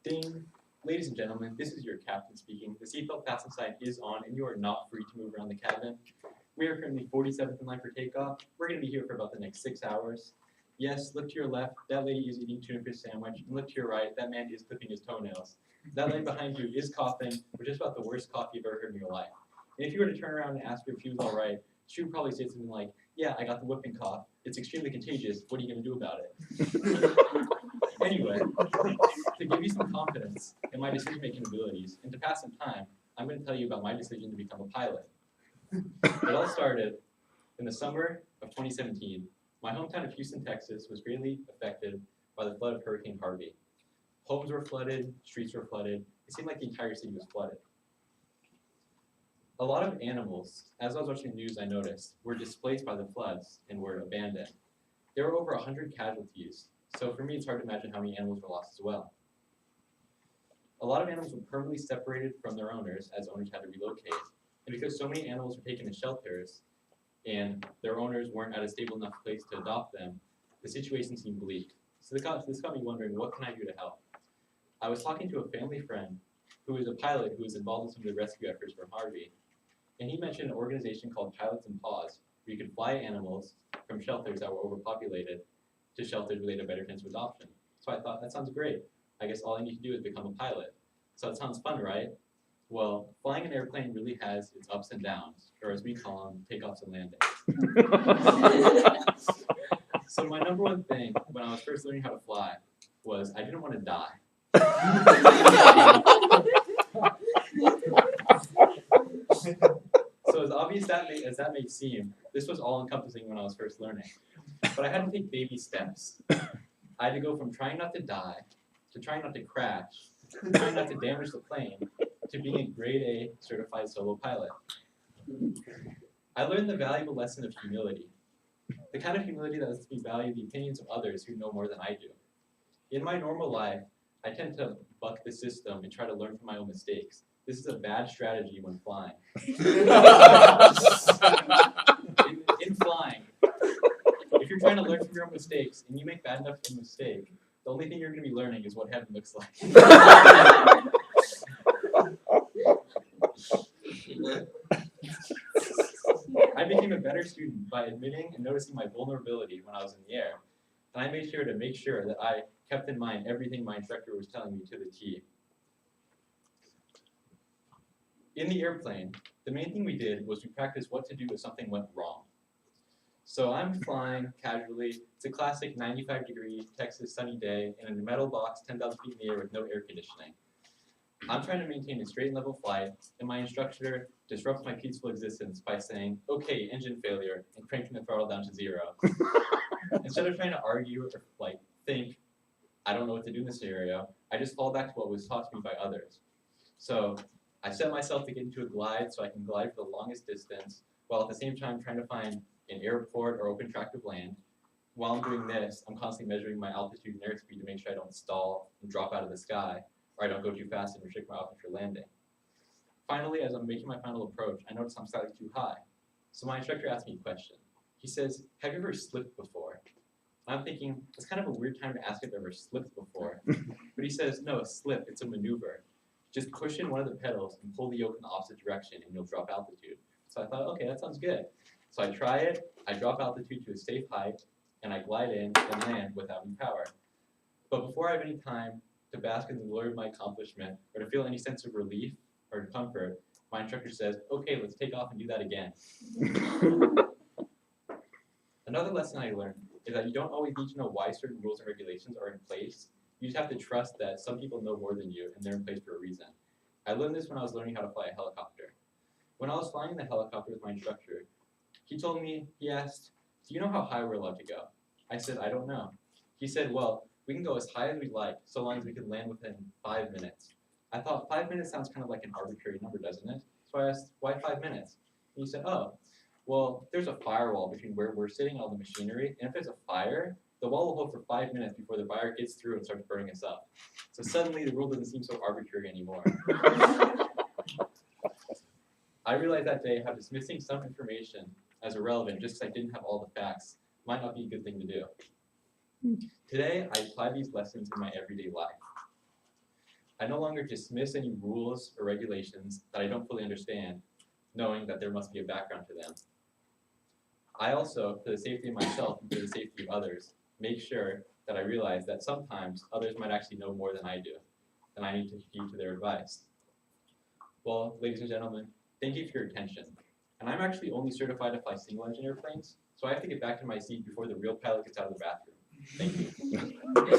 Ding. Ladies and gentlemen, this is your captain speaking. The seatbelt fasten sign is on, and you are not free to move around the cabin. We are currently 47th in line for takeoff. We're going to be here for about the next 6 hours. Yes, look to your left. That lady is eating tuna fish sandwich. And look to your right. That man is clipping his toenails. That lady behind you is coughing, which is about the worst cough you've ever heard in your life. And if you were to turn around and ask her if she was all right, she would probably say something like, "Yeah, I got the whooping cough. It's extremely contagious. What are you going to do about it?" Anyway, to give you some confidence in my decision-making abilities and to pass some time, I'm going to tell you about my decision to become a pilot. It all started in the summer of 2017. My hometown of Houston, Texas was greatly affected by the flood of Hurricane Harvey. Homes were flooded, streets were flooded. It seemed like the entire city was flooded. A lot of animals, as I was watching the news, I noticed, were displaced by the floods and were abandoned. There were over 100 casualties, so for me it's hard to imagine how many animals were lost as well. A lot of animals were permanently separated from their owners as owners had to relocate. And because so many animals were taken to shelters and their owners weren't at a stable enough place to adopt them, the situation seemed bleak. So this got me wondering, what can I do to help? I was talking to a family friend who is a pilot who was involved in some of the rescue efforts from Harvey. And he mentioned an organization called Pilots in Paws, where you could fly animals from shelters that were overpopulated to shelters where they had a better chance of adoption. So I thought, that sounds great. I guess all I need to do is become a pilot. So it sounds fun, right? Well, flying an airplane really has its ups and downs, or as we call them, takeoffs and landings. So my number one thing when I was first learning how to fly was I didn't want to die. So as obvious as that may seem, this was all-encompassing when I was first learning. But I had to take baby steps. I had to go from trying not to die, to trying not to crash, to trying not to damage the plane, to being a grade A certified solo pilot. I learned the valuable lesson of humility. The kind of humility that lets me value the opinions of others who know more than I do. In my normal life, I tend to buck the system and try to learn from my own mistakes. This is a bad strategy when flying. In flying, if you're trying to learn from your own mistakes and you make bad enough of a mistake, the only thing you're going to be learning is what heaven looks like. I became a better student by admitting and noticing my vulnerability when I was in the air. And I made sure that I kept in mind everything my instructor was telling me to the T. In the airplane, the main thing we did was we practiced what to do if something went wrong. So I'm flying casually. It's a classic 95-degree Texas sunny day in a metal box 10,000 feet in the air with no air conditioning. I'm trying to maintain a straight and level flight, and my instructor disrupts my peaceful existence by saying, "Okay, engine failure," and cranking the throttle down to 0. Instead of trying to argue or think, I don't know what to do in this scenario, I just fall back to what was taught to me by others. So I set myself to get into a glide so I can glide for the longest distance, while at the same time trying to find an airport or open tract of land. While I'm doing this, I'm constantly measuring my altitude and airspeed to make sure I don't stall and drop out of the sky, or I don't go too fast and restrict my options for landing. Finally, as I'm making my final approach, I notice I'm slightly too high. So my instructor asked me a question. He says, "Have you ever slipped before?" I'm thinking, it's kind of a weird time to ask if I've ever slipped before. But he says, "No, a slip, it's a maneuver. Just push in one of the pedals and pull the yoke in the opposite direction and you'll drop altitude." So I thought, okay, that sounds good. So I try it, I drop altitude to a safe height, and I glide in and land without any power. But before I have any time to bask in the glory of my accomplishment or to feel any sense of relief or comfort, my instructor says, "Okay, let's take off and do that again." Another lesson I learned is that you don't always need to know why certain rules and regulations are in place. You just have to trust that some people know more than you and they're in place for a reason. I learned this when I was learning how to fly a helicopter. When I was flying in the helicopter with my instructor, he asked, "Do you know how high we're allowed to go?" I said, "I don't know." He said, "Well, we can go as high as we like, so long as we can land within 5 minutes." I thought 5 minutes sounds kind of like an arbitrary number, doesn't it? So I asked, "Why 5 minutes?" And he said, "Oh, well, there's a firewall between where we're sitting and all the machinery, and if there's a fire, the wall will hold for 5 minutes before the fire gets through and starts burning us up. So suddenly the rule doesn't seem so arbitrary anymore." I realized that day how dismissing some information as irrelevant just because I didn't have all the facts might not be a good thing to do. Today, I apply these lessons in my everyday life. I no longer dismiss any rules or regulations that I don't fully understand, knowing that there must be a background to them. I also, for the safety of myself and for the safety of others, make sure that I realize that sometimes others might actually know more than I do, and I need to heed to their advice. Well, ladies and gentlemen, thank you for your attention. And I'm actually only certified to fly single-engine airplanes, so I have to get back to my seat before the real pilot gets out of the bathroom. Thank you.